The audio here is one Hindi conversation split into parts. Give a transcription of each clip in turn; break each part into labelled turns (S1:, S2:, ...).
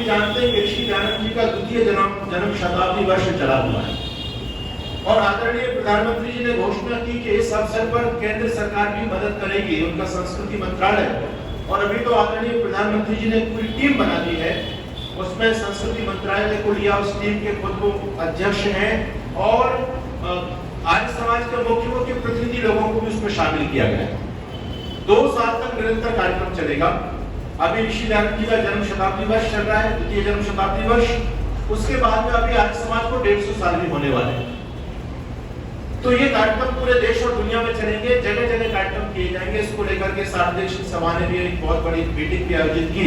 S1: भी जानते हैं कि ऋषि दयानंद जी का द्वितीय जन्म शताब्दी वर्ष चला हुआ है और आदरणीय प्रधानमंत्री जी ने घोषणा की कि इस अवसर पर केंद्र सरकार भी मदद करेगी, उनका संस्कृति मंत्रालय। और अभी तो आदरणीय प्रधानमंत्री जी ने पूरी टीम बना दी है, उसमें संस्कृति मंत्रालय को लिया, उस टीम के खुद वो अध्यक्ष हैं और आर्य समाज के मुख्य प्रतिनिधि लोगों को भी उसमें शामिल किया गया है। 2 साल तक निरंतर कार्यक्रम चलेगा। अभी ऋषि दयानंद जी का जन्म शताब्दी वर्ष चल रहा है, द्वितीय जन्म शताब्दी वर्ष। उसके बाद में अभी आर्य समाज को 150 साल भी होने वाले हैं। तो ये कार्यक्रम पूरे देश और दुनिया में चलेंगे, जगह जगह कार्यक्रम किए जाएंगे। इसको लेकर के सार्वजनिक सभा ने भी एक बहुत बड़ी मीटिंग भी आयोजित की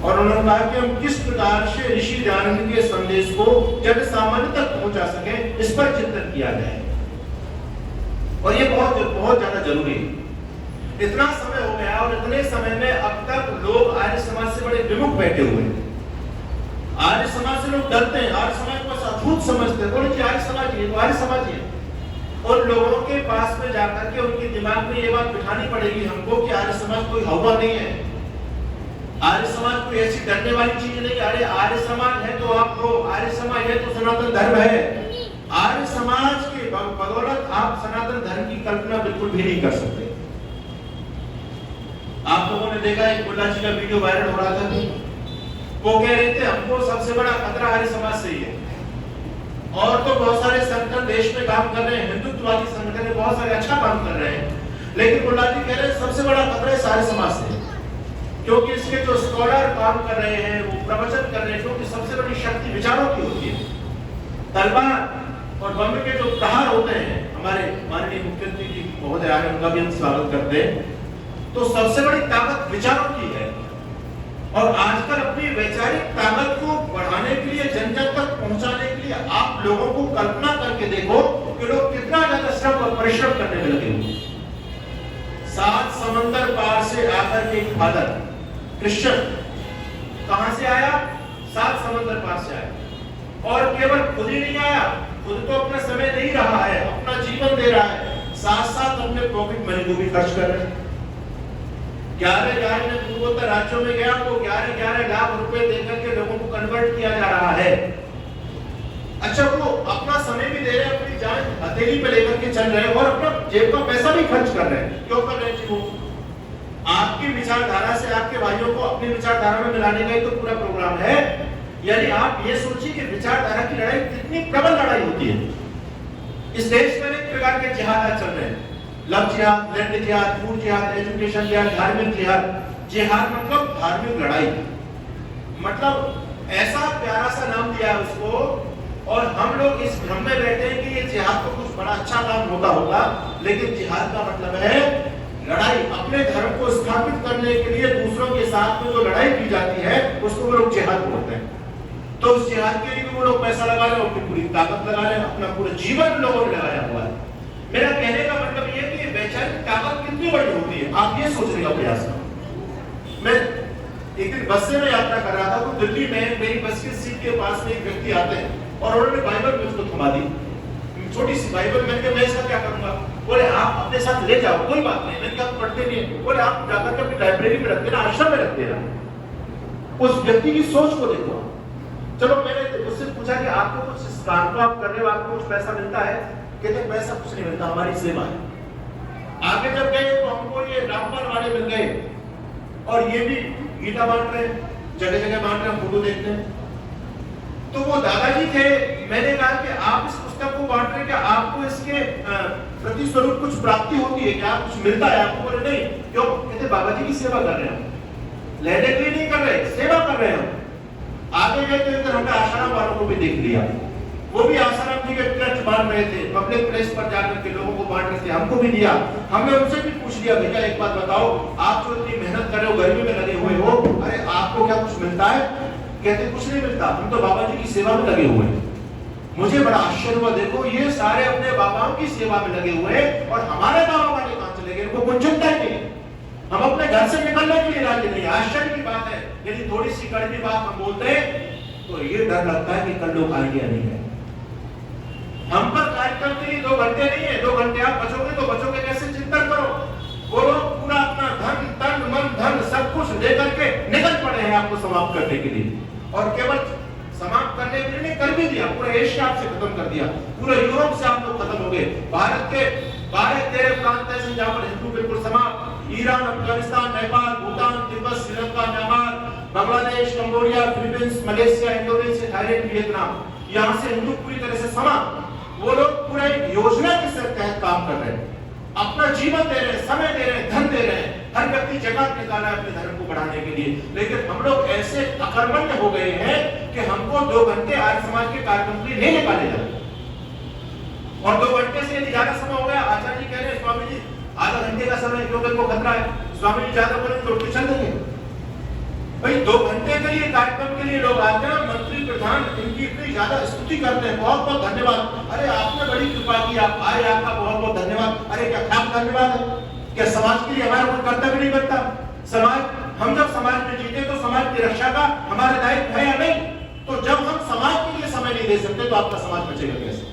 S1: और उन्होंने कहा कि हम किस प्रकार से ऋषि दयानंद के संदेश को जन सामान्य तक पहुंचा सके, इस पर चिंतन किया जाए। और ये बहुत ज्यादा जरूरी है। इतना समय हो गया और इतने समय में अब तक लोग आर्य समाज से बड़े विमुख बैठे हुए हैं। आर्य समाज से लोग डरते हैं, आर्य समाज को अछूत समझते हैं। बोले जी आर्य समाज ही है, तो आर्य समाज ही है। और लोगों के पास में जाकर के उनके दिमाग में ये बात बिठानी पड़ेगी हमको कि आर्य समाज कोई हवा नहीं है, आर्य समाज कोई ऐसी डरने वाली चीज नहीं। अरे आर्य समाज है तो आप हो, आर्य समाज है तो सनातन धर्म है। आर्य समाज के बदौलत आप सनातन धर्म की कल्पना बिल्कुल भी नहीं कर सकते। आप लोगों ने देखा एक मुल्ला जी का वीडियो वायरल हो रहा था, वो कह रहे थे हमको सबसे बड़ा खतरा आर्य समाज से ही है। और तो बहुत सारे संगठन देश में काम कर रहे हैं, हिंदुत्ववादी संगठन बहुत सारे अच्छा काम कर रहे हैं, लेकिन मुल्ला जी कह रहे हैं सबसे बड़ा खतरा है आर्य समाज से, क्योंकि इसके जो स्कॉलर काम कर रहे हैं, वो प्रवचन कर रहे हैं, क्योंकि सबसे बड़ी शक्ति विचारों की होती है। तलवार और बम के जो प्रहार होते हैं, हमारे माननीय मुख्यमंत्री जी महोदय आए, उनका भी हम स्वागत करते हैं। तो सबसे बड़ी ताकत विचारों की है और आजकल अपनी वैचारिक ताकत को बढ़ाने के लिए, जन जन तक पहुंचाने के लिए आप लोगों को कल्पना करके देखो कि लोग कितना ज्यादा श्रम और परिश्रम करने में लगे हुए। 7 समंदर पार से आकर के एक फादर क्रिश्चियन कहां से आया? 7 समंदर पार से आया और केवल खुद ही नहीं आया, खुद तो अपना समय दे ही रहा है, अपना जीवन दे रहा है, साथ साथ अपने पॉकेट मनी को भी खर्च कर रहे हैं। 11 में पूर्वोत्तर राज्यों में गया तो 11 लाख रुपए देकर के लोगों को कन्वर्ट किया जा रहा है। अच्छा, वो अपना समय भी दे रहे हैं, अपनी जान हथेली पे लेकर के चल रहे हैं और अपना जेब का पैसा भी खर्च कर रहे हैं। क्यों कर रहे हैं? वो आपकी विचारधारा से आपके भाइयों को अपनी विचारधारा में मिलाने का ही तो पूरा प्रोग्राम है। यानी आप ये सोचिए कि विचारधारा की लड़ाई कितनी प्रबल लड़ाई होती है। इस देश में अनेक प्रकार के जिहाद चल रहे हैं, लव जिहाद, लैंड जिहाद, फूड जिहाद, एजुकेशन जिहाद, धार्मिक जिहाद। जिहाद मतलब धार्मिक लड़ाई, मतलब ऐसा प्यारा सा नाम दिया है उसको। और हम लोग इस भ्रम में बैठे हैं कि ये जिहाद तो कुछ बड़ा अच्छा काम होता होगा, लेकिन जिहाद का मतलब है लड़ाई। अपने धर्म को स्थापित करने के लिए दूसरों के साथ में जो लड़ाई की जाती है उसको वो लोग जिहाद बोलते हैं। तो उस जिहाद के लिए वो लोग पैसा लगा रहे हैं, अपनी पूरी ताकत लगा रहे हैं, अपना पूरा जीवन लोगों ने लगाया हुआ है। मेरा कहने का मतलब ये है कि वैचारिक ताकत कितनी बड़ी होती है, आप ये सोचने का प्रयास करो। मैं एक दिन बस से मैं यात्रा कर रहा था तो दिल्ली में मेरी बस की सीट के पास में एक व्यक्ति आते हैं और उन्होंने बाइबल मुझको थमा दी, छोटी सी बाइबल। मैंने मैं इसका क्या करूंगा? बोले आप अपने साथ ले जाओ, कोई बात नहीं। मैंने कहा पढ़ते नहीं है। बोले आप जाकर के अपनी लाइब्रेरी में रख देना, आश्रम में रख देना। उस व्यक्ति की सोच को देखो। चलो मैंने उससे पूछा कि आपको कुछ इस काम को आप कर रहे हो, आपको कुछ पैसा मिलता है? कहते पैसा कुछ नहीं मिलता, हमारी सेवा है। आगे जब गए तो हमको ये रामपाल वाले मिल गए और ये भी गीता बांट रहे, जगह जगह बांट रहे, हम फोटो देखते हैं। तो वो दादाजी थे, मैंने कहा कि आप इस पुस्तक को बांट रहे, क्या आपको इसके प्रति स्वरूप कुछ प्राप्ति होती है, क्या कुछ मिलता है आपको? बोले नहीं। क्यों? कहते बाबा जी की सेवा कर रहे हैं, लेने के लिए नहीं कर रहे, सेवा कर रहे हैं। आगे गए तो इधर हमने आश्रम वालों को भी देख लिया, वो भी आसाराम जी के ट्रस्ट बांट रहे थे, पब्लिक प्लेस पर जाकर के लोगों को बांट रहे थे, हमको भी दिया। हमने उनसे भी पूछ लिया, भैया एक बात बताओ, आप जो इतनी मेहनत कर रहे हो, गर्मी में लगे हुए हो, अरे आपको क्या कुछ मिलता है? कहते कुछ नहीं मिलता, हम तो बाबा जी की सेवा में लगे हुए हैं। मुझे बड़ा आश्चर्य हुआ, देखो ये सारे अपने बाबाओं की सेवा में लगे हुए हैं और हमारे बाबा वाले कहां चले गए? इनको कुछ चिंता ही नहीं, हम अपने घर से निकलने के लिए राजी नहीं। आश्चर्य की बात है, यदि थोड़ी सी कड़वी बात हम बोलते हैं तो ये डर लगता है कि कल लोग आएंगे या नहीं है। हम पर कार्यक्रम के लिए 2 घंटे नहीं है, 2 घंटे आप बचोगे तो बचोगे कैसे? चिंतन करो। वो लोग पूरा अपना धन, तन, मन, धन सब कुछ लेकर के निकल पड़े हैं आपको समाप्त करने के लिए। और केवल समाप्त करने के लिए नहीं, कर भी दिया, पूरा एशिया आपसे खत्म कर दिया, पूरा यूरोप से आप लोग खत्म हो गए। भारत के 12-13 प्रांत ऐसे जहां पर हिंदू बिल्कुल समाप्त, Iran, Afghanistan, Nepal, Bhutan, Tibet, Sri Lanka, Myanmar, Bangladesh, Cambodia, Philippines, Malaysia, Indonesia, Thailand, Vietnam, यहां से हिंदू पूरी तरह से समाप्त। वो लोग पूरा एक योजना के तहत काम कर रहे हैं, अपना जीवन दे रहे हैं, समय दे रहे हैं, धन दे रहे हैं, हर व्यक्ति जगह निकाला है अपने धर्म को बढ़ाने के लिए। लेकिन हम लोग ऐसे अकर्मण्य हो गए हैं कि हमको 2 घंटे आर्य समाज के कार्यक्रम के लिए नहीं निकाले जाते, और 2 घंटे से यदि ज्यादा समय हो गया, आचार्य जी कह रहे हैं स्वामी जी आधा घंटे का समय क्योंकि को खतरा है, स्वामी जी ज्यादा बोले तो चल देंगे। भाई 2 घंटे के लिए कार्यक्रम के लिए लोग आते हैं, मंत्री प्रधान इनकी इतनी ज्यादा स्तुति करते हैं, बहुत बहुत धन्यवाद, अरे आपने बड़ी कृपा की, आप आए, आपका बहुत बहुत धन्यवाद। अरे क्या खास धन्यवाद है? क्या समाज के लिए हमारा कोई कर्तव्य नहीं बनता? समाज, हम जब समाज में जीते तो समाज की रक्षा का हमारा दायित्व है या नहीं? तो जब हम समाज के लिए समय नहीं दे सकते तो आपका समाज बचेगा कैसे?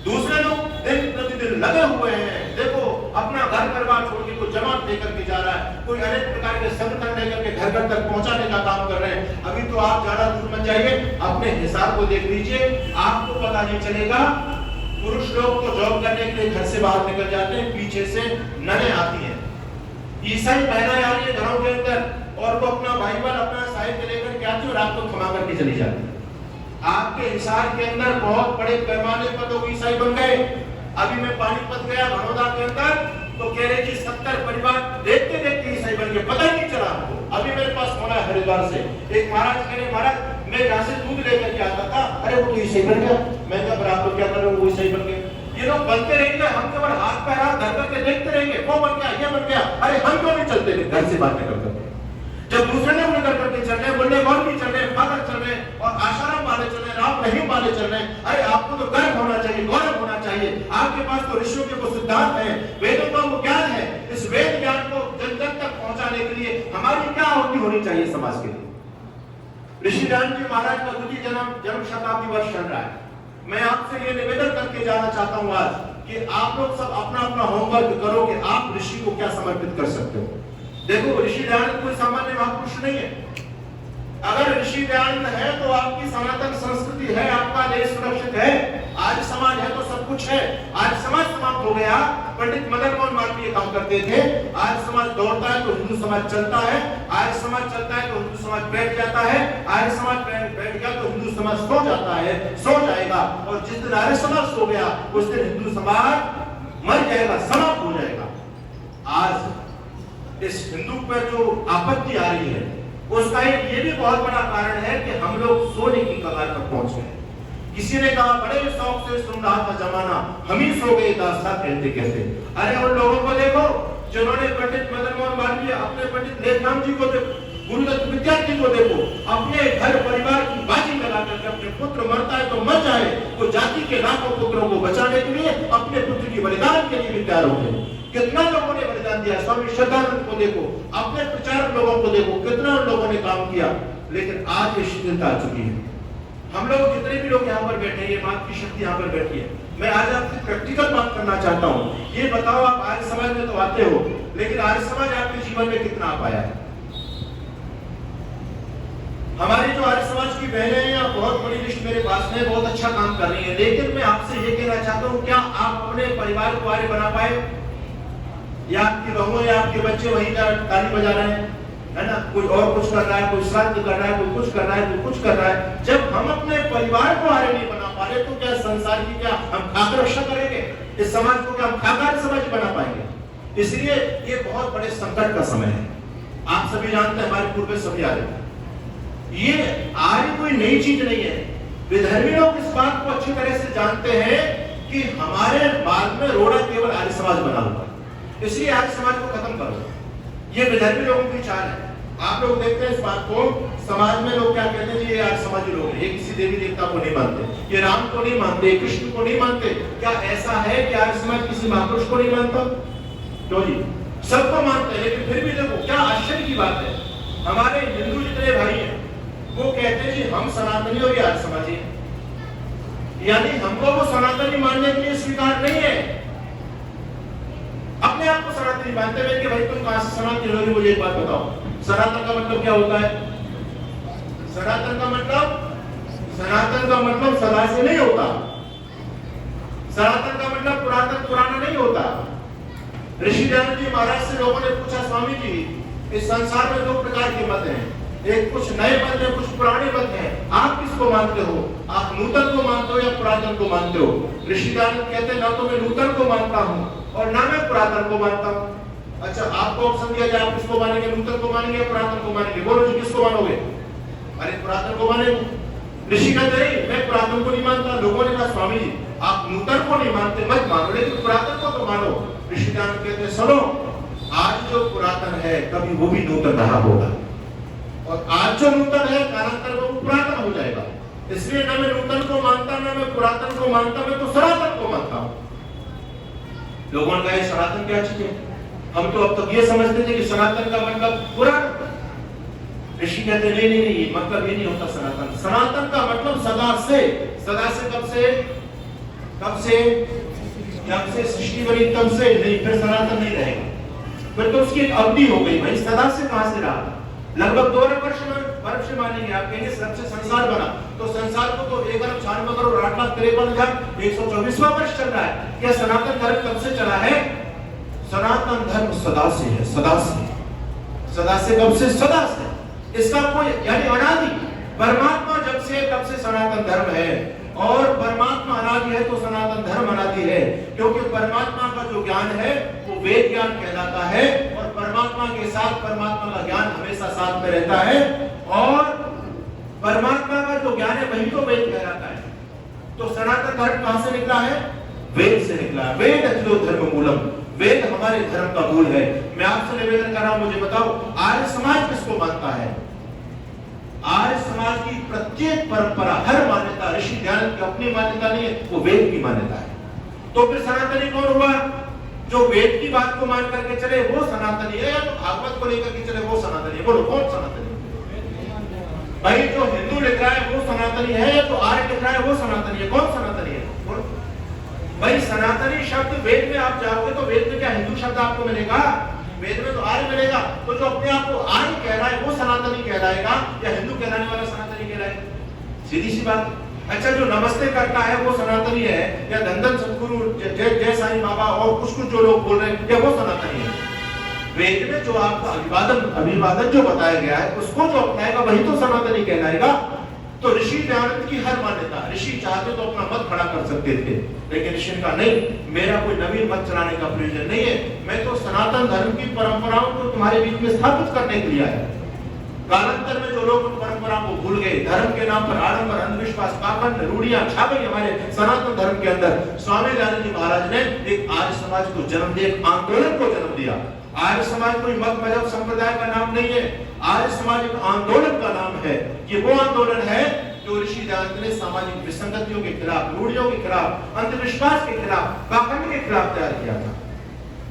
S1: दूसरे लोग दिन प्रतिदिन लगे हुए हैं, देखो अपना घर परिवार छोड़ के कोई जमात लेकर के जा रहा है, कोई अनेक प्रकार के संगठन लेकर के घर घर तक पहुंचाने का काम कर रहे हैं। अभी तो आप ज्यादा दूर मत जाइए, अपने हिसाब को देख लीजिए, आपको पता नहीं चलेगा। पुरुष लोग तो जॉब करने के लिए घर से बाहर निकल जाते हैं, पीछे से ननें आती हैं, ईसाई महिलाएं आ रही है घरों के अंदर, और वो अपना बाइबल अपना साहित्य लेकर के आती है और आपको थमा करके चली जाती है। आपके हिसार के अंदर बहुत बड़े पैमाने पर लोग ईसाई बन गए। अभी मैं पानीपत गया बड़ौदा के अंदर, तो कह रहे जी 70 परिवार देखते देखते ईसाई बन गए, पता ही नहीं चला हमको। अभी मेरे पास फोन है हरिद्वार से, एक महाराज कह रहे महाराज मैं यहाँ से दूध लेकर के आता था, अरे वो तो ईसाई बन गया। मैं कहा बराबर क्या कर रहे हो, वो ईसाई बन गए। ये लोग बनते रहेंगे, हम केवल हाथ पैर धर करके देखते रहेंगे, वो बन गया, ये बन गया, अरे हम क्यों नहीं चलते घर से बात निकल करके? जब दूसरे लोग निकल करके चल रहे, बोलने कौन भी चल रहे, फादर चल रहे और आशाराम वाले चल रहे, राम रहीम वाले चल रहे, अरे आपको तो गर्व होना चाहिए, गौरव होना चाहिए। आपके पास तो ऋषियों के वो सिद्धांत है, वेदों का वो ज्ञान है। इस वेद ज्ञान को जन जन तक पहुंचाने के लिए हमारी क्या आहुति होनी चाहिए समाज के लिए? ऋषि ज्ञान जी महाराज का द्वितीय जन्म शताब्दी वर्ष चल रहा है। मैं आपसे ये निवेदन करके जाना चाहता हूँ आज कि आप लोग सब अपना अपना होमवर्क करो कि आप ऋषि को क्या समर्पित कर सकते हो। देखो ऋषि दयानंद कोई सामान्य महापुरुष नहीं है। अगर ऋषि दयानंद है तो आपकी सनातन संस्कृति है, आपका देश सुरक्षित है। आज समाज है तो सब कुछ है। आज समाज समाप्त हो गया। पंडित मदन मोहन मालवीय काम करते थे, आज समाज दौड़ता है तो हिंदू समाज चलता है, आज समाज चलता है तो हिंदू समाज बैठ जाता है, आज समाज बैठ गया तो हिंदू समाज सो जाता है, सो जाएगा, और जिस दिन आर्य समाज सो गया उस दिन हिंदू समाज मर जाएगा, समाप्त हो जाएगा। आज इस हिंदू पर जो आपत्ति आ रही है उसका एक ये भी बहुत बड़ा कारण है कि हम लोग सोने की कगार पर पहुंच गए। किसी ने कहा बड़े शौक से सुन रहा था जमाना, हम ही सो गए दास्तां कहते कहते। अरे उन लोगों को देखो जिन्होंने पंडित मदन मोहन मालवीय, अपने पंडित लेखराम जी को देखो, गुरुदत्त विद्यार्थी को देखो, अपने घर परिवार की बाजी लगा करके अपने पुत्र मरता है तो मर जाए, वो जाति के लाखों पुत्रों को बचाने के लिए अपने पुत्र की बलिदान के लिए भी तैयार हो गए। कितना लोगों ने बलिदान दिया। स्वामी श्रद्धानंद को देखो, अपने प्रचारक लोगों को देखो, कितना लोगों ने काम किया। लेकिन आज ये शिथिलता आ चुकी है। हम लोग जितने भी लोग यहाँ पर बैठे हैं, ये बात की शक्ति यहाँ पर बैठी है। मैं आज आपसे प्रैक्टिकल बात करना चाहता हूँ। ये बताओ आप आर्य समाज में तो आते हो, लेकिन आर्य समाज आपके जीवन में कितना आ पाया है? हमारी जो आर्य समाज की बहनें हैं, या बहुत बड़ी लिस्ट मेरे पास में, बहुत अच्छा काम कर रही है। लेकिन मैं आपसे ये कहना चाहता हूँ, क्या आप अपने परिवार को आर्य बना पाए? या आपकी बहू या आपके बच्चे वहीं ताली बजा रहे हैं, है ना? कोई और कुछ कर रहा है, कोई श्राद्ध कर रहा है, कोई कुछ कर रहा है, कोई कुछ कर रहा है। जब हम अपने परिवार को आर्य नहीं बना पा रहे तो क्या संसार की क्या हम खाकर रक्षा करेंगे? इस समाज को क्या हम खाकर समाज बना पाएंगे? इसलिए ये बहुत बड़े संकट का समय है। आप सभी जानते हैं, हमारे पूर्वज सभी आर्य थे। ये आर्य कोई नई चीज नहीं है। विधर्मी लोग इस बात को अच्छी तरह से जानते हैं कि हमारे बाद में रोड़ा केवल आर्य समाज बना हुआ है, इसलिए आर्य समाज को खत्म करो। ये विधर्मी लोगों की चाल है। आप लोग देखते हैं इस बात को, समाज में लोग क्या कहते हैं जी, ये आर्य समाजी लोग हैं, ये किसी देवी देवता को नहीं मानते, ये राम को नहीं मानते, कृष्ण को नहीं मानते। क्या ऐसा है कि आर्य समाज किसी महापुरुष को नहीं मानता? क्यों जी, सबको मानते हैं। लेकिन फिर भी देखो क्या आश्चर्य की बात है, हमारे हिंदू जितने भाई हैं वो कहते हैं जी हम सनातनी और ये आर्य समाजी है। यानी हमको वो सनातनी मानने के लिए स्वीकार नहीं है। अपने आप को सनातनी मानते हुए कि भाई तुम कहां से सनातनी लोगे, मुझे एक बात बताओ, सनातन का मतलब क्या होता है? सनातन का मतलब सदा से नहीं होता। सनातन का मतलब पुरातन पुराना नहीं होता। ऋषि दयानंद जी महाराज से लोगों ने पूछा, स्वामी जी इस संसार में 2 प्रकार के मत हैं, एक कुछ नए मत हैं, कुछ पुराने मत हैं, आप किसको मानते हो? आप नूतन को मानते हो या पुरातन को मानते हो? ऋषि दयानंद कहते हैं ना तो मैं नूतन को मानता हूँ और ना मैं पुरातन को मानता हूँ। अच्छा, आपको ऑप्शन दिया जाए, आप किसको मानेंगे? नूतन को मानेंगे या पुरातन को मानेंगे? बोलो जी, किसको मानोगे? अरे पुरातन को मानेंगे। ऋषि कहते नहीं मैं पुरातन को नहीं मानता। लोगों ने कहा स्वामी जी आप नूतन को नहीं मानते मत मानो, लेकिन पुरातन को तो मानो। ऋषि दयानंद कहते हैं सुनो, आज जो पुरातन है कभी वो भी नूतन रहा होगा, और आज जो नूतन है कालांतर में वो पुरातन हो जाएगा। इसलिए ना मैं नूतन को मानता ना मैं पुरातन को मानता, मैं तो सनातन को मानता हूं। लोगों ने कहा सनातन क्या चीज है? हम तो अब तक ये समझते थे कि सनातन का मतलब पुराना। ऋषि कहते नहीं नहीं नहीं, मतलब ये नहीं होता सनातन। सनातन का मतलब सदा से। सदा से कब से? कब से? जब से सृष्टि बनी तब से नहीं, फिर सनातन नहीं रहेगा। फिर तो उसकी एक अवधि हो गई भाई। सदा से कहां से रहा? लगभग 2 अरब वर्ष मानेंगे आप। कहेंगे सबसे संसार बना तो संसार को तो 1,96,8,53,124वां वर्ष चल रहा है। क्या सनातन धर्म कब से चला है? सनातन धर्म सदा से है। सदा से। सदा से कब से? सदा से। इसका कोई यानी अनादि। परमात्मा जब से तब से सनातन धर्म है, और परमात्मा अनादि है तो सनातन धर्म अनादि है। क्योंकि परमात्मा का जो ज्ञान है वो वेद ज्ञान कहलाता है, और परमात्मा के साथ परमात्मा का ज्ञान हमेशा साथ में रहता है, और परमात्मा का जो ज्ञान है वही तो वेद कहलाता है। तो सनातन धर्म कहां से निकला है? वेद से निकला है। वेद अखिलो धर्म मूलम। वेद हमारे धर्म का मूल है। मैं आपसे निवेदन कर रहा हूं, मुझे बताओ आर्य समाज किसको मानता है? आर्य समाज की प्रत्येक परंपरा, हर मान्यता ऋषि दयानंद की अपनी मान्यता नहीं है, वो वेद की मान्यता है। तो फिर सनातनी कौन हुआ? जो वेद की बात को मान करके चले वो सनातनी है, या तो भागवत को लेकर के चले वो सनातनी है? बोलो कौन सनातनी? भाई जो हिंदू लिख रहा है वो सनातनी है, या तो आर्य लिख रहा है वो सनातनी है? कौन सनातनी है? बोलो भाई। सनातनी शब्द वेद में आप जाओगे तो वेद में क्या हिंदू शब्द आपको मिलेगा? वेद में तो आर्य मिलेगा। तो जो अपने आप को आर्य कह रहा है वो सनातनी कहलाएगा, या हिंदू कहलाने वाला सनातनी कहलाएगा? सीधी सी बात। अच्छा, जो नमस्ते करता है वो सनातनी है, या धन सतगुरु जय साईं बाबा और कुछ जो लोग बोल रहे हैं, या वो सनातनी है? वेद में जो आपका अभिवादन जो बताया गया है उसको जो अपनाएगा वही तो सनातनी कहलाएगा। तो ऋषि दयानंद की हर मान्यता, ऋषि चाहते तो अपना मत खड़ा कर सकते थे, लेकिन ऋषि का नहीं, मेरा कोई नवीन मत चलाने का प्रयोजन नहीं है, मैं तो सनातन धर्म की परंपराओं को तुम्हारे बीच में स्थापित करने के लिए आया। कालांतर में जो लोग उन परंपराओं को भूल गए, धर्म के नाम पर आडंबर, अंधविश्वास, पाखंड, रूढ़ियां छा गई हमारे सनातन धर्म के अंदर। स्वामी दयानंद जी महाराज ने एक आर्य समाज को जन्म दिया, एक आंदोलन को जन्म दिया। आर्य समाज कोई मत मजहब संप्रदाय का नाम नहीं है, आर्य समाज एक आंदोलन का नाम है। ये वो आंदोलन है जो ऋषि दयानंद ने सामाजिक विसंगतियों के खिलाफ, रूढ़ियों के खिलाफ, अंधविश्वास के खिलाफ, पाखंड के खिलाफ तैयार किया था।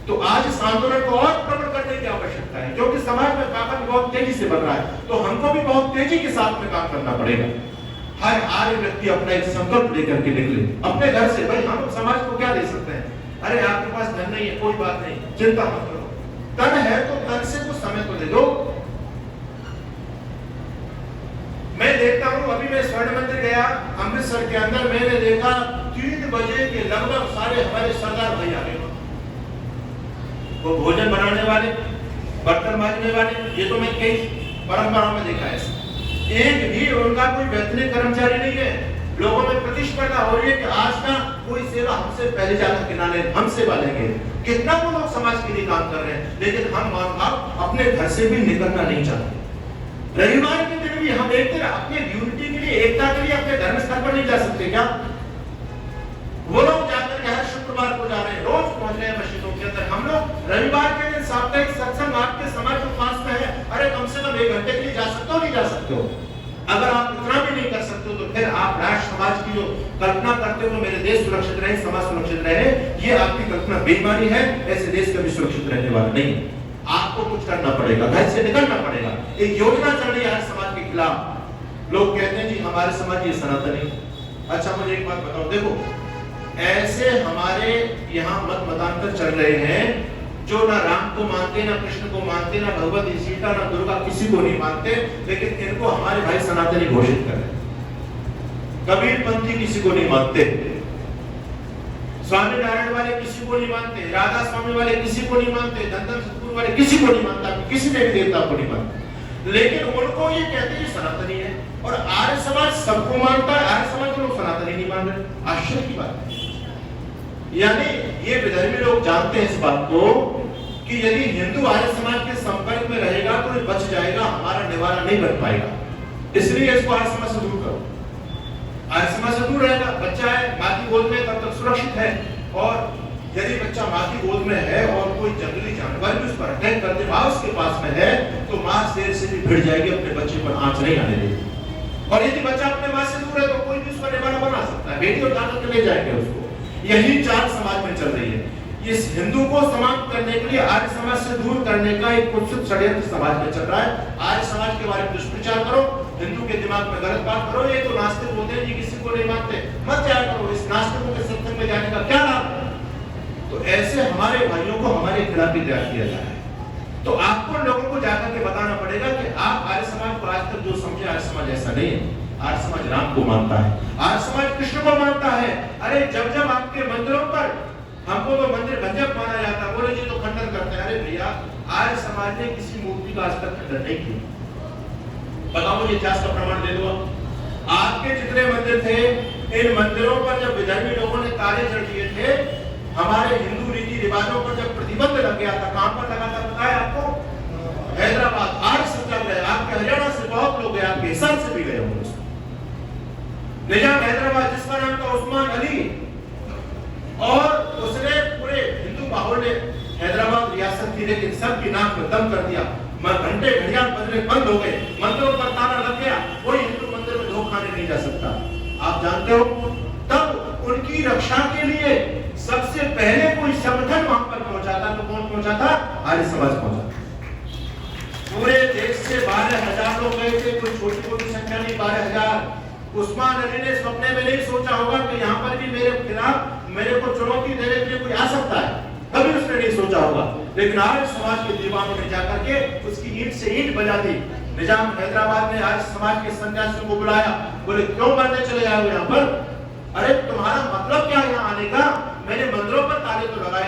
S1: तो आज इस आंदोलन को और प्रबल करने की आवश्यकता है, क्योंकि समाज में पाखंड बहुत तेजी से बढ़ रहा है। तो हमको भी बहुत तेजी के साथ में काम करना पड़ेगा। हर आर्य व्यक्ति अपना एक संकल्प लेकर के निकले अपने घर से। भाई हम समाज को क्या दे सकते हैं? अरे आपके पास धन नहीं है, कोई बात नहीं, चिंता मत करो। तन है तो तन से कुछ समय तो दे दो। मैं देखता हूं, अभी मैं स्वर्ण मंदिर गया अमृतसर के अंदर, मैंने देखा 3 बजे के लगभग सारे हमारे सरदार भाई आ गए। वो भोजन बनाने वाले, बर्तन मांजने वाले, ये तो मैं कई परंपराओं में देखा है। एक भी उनका कोई वेतनिक कर्मचारी नहीं है। लोगों में प्रतिस्पर्धा हो रही है कि आज ना कोई सेवा हमसे पहले जाकर किनारे हम सेवा लेंगे। कितना वो लोग समाज के लिए काम कर रहे हैं, लेकिन हम मानव अपने घर से भी निकलना नहीं चाहते। रविवार के दिन भी हम देखते हैं अपने यूनिटी के लिए, एकता के लिए अपने धर्म स्थल पर नहीं जा सकते क्या? वो लोग जाकर के हर शुक्रवार को जा रहे हैं, रोज पहुंच रहे हैं मस्जिदों के अंदर। हम लोग रविवार के दिन साप्ताहिक सत्संग आपके समाज के पास में है, अरे कम से कम 1 घंटे के लिए जा सकते हो, नहीं जा सकते हो? अगर आप इतना भी नहीं कर सकते हो तो फिर आप राष्ट्र समाज की जो कल्पना करते हो मेरे देश सुरक्षित रहे, समाज सुरक्षित रहे, ये आपकी कल्पना बेईमानी है। ऐसे देश कभी सुरक्षित रहने वाला नहीं। आपको कुछ करना पड़ेगा, घर से निकलना पड़ेगा। एक योजना चल रही है समाज के खिलाफ। लोग कहते हैं जी हमारे समाज ये सनातनी। अच्छा मुझे एक बात बताओ, देखो ऐसे हमारे यहाँ मत मतांतर चल रहे हैं जो ना राम को मानते, ना कृष्ण को मानते, ना भगवती सीता, ना दुर्गा, किसी को नहीं मानते, लेकिन इनको हमारे भाई सनातनी घोषित कर रहे हैं। कबीरपंथी किसी को नहीं मानते, स्वामी नारायण वाले किसी को नहीं मानते, राधा स्वामी वाले किसी को नहीं मानते, धनधन सतगुरु वाले किसी को नहीं मानता, किसी देवी देवता को नहीं मानते, लेकिन उनको ये कहते हैं सनातनी है। और आर्य समाज सबको मानता है, आर्य समाज के लोग सनातनी नहीं मान रहे। आश्चर्य की बात है। यानी ये विधर्मी लोग जानते हैं इस बात को कि यदि हिंदू आर्य समाज के संपर्क में रहेगा तो ये बच जाएगा, हमारा निवारण नहीं बन पाएगा, इसलिए इसको आर्य समाज से दूर करो। आर्य समाज से दूर रहेगा, बच्चा है माँ की गोद में तब तक सुरक्षित है, और यदि बच्चा माँ की गोद में है और कोई जंगली जानवर भी उस पर अटैक कर दे, माँ उसके पास में है, तो माँ शेर से भी भिड़ जाएगी, अपने बच्चे पर आंच नहीं आने देगी। और यदि बच्चा अपने माँ से दूर है तो कोई भी उसका निवारण बना सकता है, बेटी उठा कर ले जाएंगे उसको। यही चाल समाज में चल रही है। इस हिंदू को समाप्त करने के लिए, आर्य समाज से दूर करने का एक कुत्सित षड्यंत्र समाज में चल रहा है। आर्य समाज के बारे में दुष्प्रचार करो, हिंदू के दिमाग में गलत बात करो। ये तो नास्तिक होते हैं, ये किसी को नहीं मानते, मत जाया करो, इस नास्तिकों के सत्संग में जाने का क्या लाभ है। तो ऐसे हमारे भाइयों को हमारे खिलाफ ही तैयार किया जा रहा है। तो आपको लोगों को जाकर के बताना पड़ेगा कि आप आर्य समाज को आज तक जो समझे, आर्य समाज ऐसा नहीं है। आर्य समाज राम को मानता है, आर्य समाज कृष्ण को मानता है। अरे जब जब आपके मंदिरों पर, हमको तो मंदिर भंजक माना जाता है, बोले जी तो खंडन करते हैं। अरे भैया, आर्य समाज ने किसी मूर्ति का आज तक खंडन नहीं किया। बताओ मुझे, इतिहास का प्रमाण दे दो। आपके जितने मंदिर थे, इन मंदिरों पर जब विधर्मी लोगों ने ताले जड़ दिए थे, हमारे हिंदू रीति रिवाजों पर जब प्रतिबंध लग गया था, कहां पर लगा था पता है आपको? हैदराबाद। आर्य सत्याग्रह, आपके हरियाणा से बहुत लोग गए, आपके हिसार से भी गए होंगे। निजाम हैदराबाद, जिसका नाम था उस्मान अली, और उसने पूरे हिंदू माहौल ने हैदराबाद रियासत की, लेकिन सबकी नाक में दम कर दिया। घंटे घड़ियाल बजने बंद हो गए, मंदिरों पर ताला लग गया, कोई हिंदू मंदिर में धोखा नहीं जा सकता। आप जानते हो, तब उनकी रक्षा के लिए सबसे पहले कोई संगठन वहां पर पहुंचा था, तो कौन पहुंचा था? आर्य समाज पहुंचा। पूरे देश से 12,000 लोग गए थे, कोई छोटी मोटी संख्या नहीं, 12,000। उस्मान अली ने सपने में नहीं सोचा होगा कि यहाँ पर भी मेरे खिलाफ, मेरे को चुनौती देने के लिए कोई आ सकता है, कभी उसने नहीं सोचा होगा। लेकिन आर्य समाज के दीवानों ने जाकर के उसकी ईंट से ईंट बजा दी। निजाम हैदराबाद ने आर्य समाज के सन्यासियों को बुलाया, बोले क्यों मरने चले आए हो यहाँ पर? अरे तुम्हारा मतलब क्या यहाँ आने का? मैंने मंदिरों पर ताले तो लगाए।